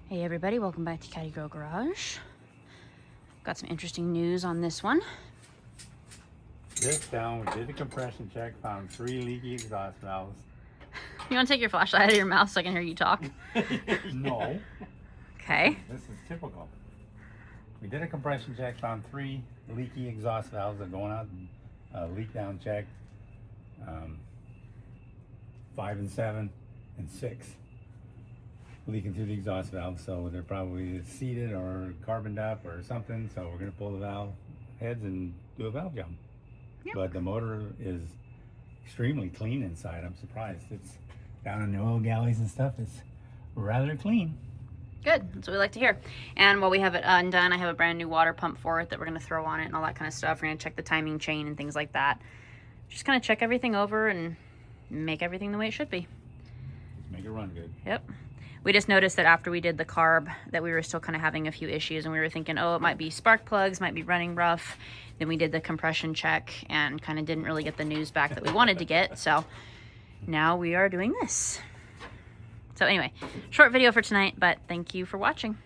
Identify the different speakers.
Speaker 1: Hey everybody, welcome back to Caddy Girl Garage. Got some interesting news on this one.
Speaker 2: This down, we did the compression check, found 3 leaky exhaust valves.
Speaker 1: You want to take your flashlight out of your mouth so I can hear you talk?
Speaker 2: No.
Speaker 1: Okay.
Speaker 2: This is typical. We did a compression check, found 3 leaky exhaust valves that are going out. Leak down check, 5 and 7 and 6 leaking through the exhaust valve, so they're probably seated or carboned up or something. So we're going to pull the valve heads and do a valve job. Yep. But the motor is extremely clean inside. I'm surprised. It's down in the oil galleys and stuff. It's rather clean.
Speaker 1: Good. That's what we like to hear. And while we have it undone, I have a brand new water pump for it that we're going to throw on it and all that kind of stuff. We're going to check the timing chain and things like that. Just kind of check everything over and make everything the way it should be.
Speaker 2: Just make it run good.
Speaker 1: Yep. We just noticed that after we did the carb that we were still kind of having a few issues, and we were thinking, oh, it might be spark plugs, might be running rough. Then we did the compression check and kind of didn't really get the news back that we wanted to get. So now we are doing this. So anyway, short video for tonight, but thank you for watching.